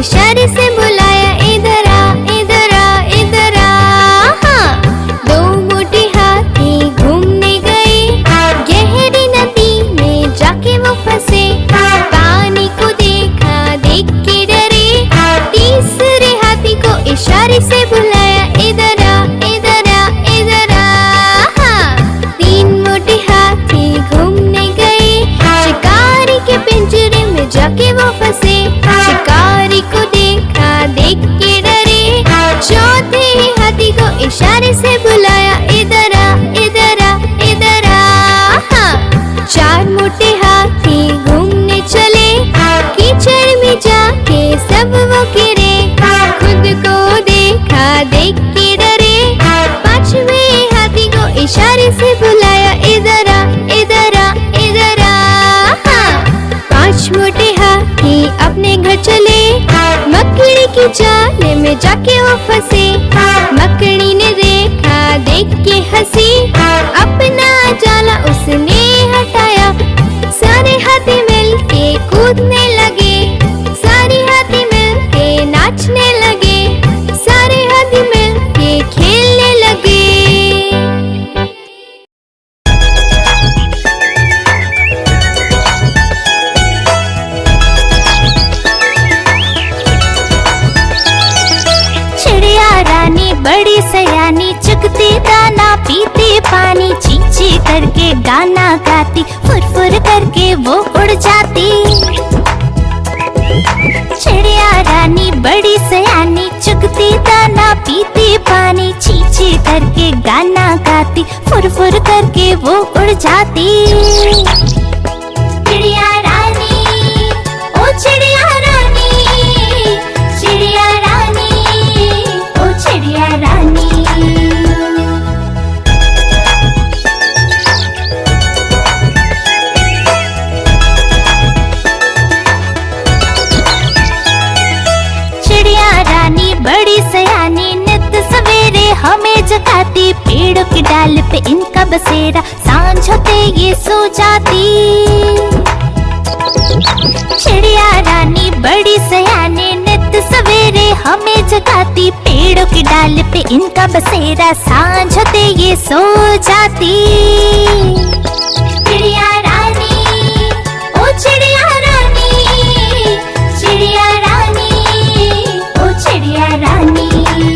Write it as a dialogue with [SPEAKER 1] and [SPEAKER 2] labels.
[SPEAKER 1] इशारे से बुलाया, इधर आ इधर आ इधर आ। हाँ, दो मोटे हाथी घूमने गए, गहरी नदी में जाके वो फंसे। पानी को देखा, देख के डरे, तीसरे हाथी को इशारे से बुलाया, इधर आ इधर आ इधर आ। हाँ, तीन मोटे हाथी घूमने गए, शिकारी के पिंजरे में जाके वो फंसे। शिकारी को देखा, देख के डरे, चौथे हाथी को इशारे से बुलाया, इधर आ इधर आ इधर आ। हाँ, चार मोटे हाथी घूमने चले, कीचड़ में जाके सब वो गिरे। खुद को देखा, देख के डरे, पांचवें हाथी को इशारे से बुलाया, इधर आ इधर आ इधर आ। हाँ, पांच मोटे हाथी अपने घर चले, मकड़ी की जाल में जाके वो फंसे। मकड़ी ने देखा, देख के हंसी, अपना जाला उसने हटाया। सारे हाथी मिलके कूदने लगे, सारे हाथी मिलके नाचने लगे, सारे हाथी मिलके खेलने लगे। चिड़िया रानी बड़ी सयानी, चुगती दाना पीती पानी, ची ची करके गाना गाती, फुर फुर करके वो उड़ जाती। चिड़िया रानी बड़ी सयानी, चुगती दाना पीती पानी, ची ची करके गाना गाती, फुर फुर करके वो उड़ जाती। चिड़िया रानी, ओ चिड़िया रानी, चिड़िया रानी, ओ चिड़िया रानी। चिड़िया रानी बड़ी सयानी, नित सवेरे हमें जगाती, पेड़ों की डाल पे इनका बसेरा, सांझ होते ये सो जाती। चिड़िया रानी बड़ी सयानी, नित सवेरे हमें जगाती, पेड़ों की डाल पे इनका बसेरा, सांझ होते ये सो जाती। चिड़िया रानी, ओ चिड़िया रानी, चिड़िया रानी, ओ चिड़िया रानी।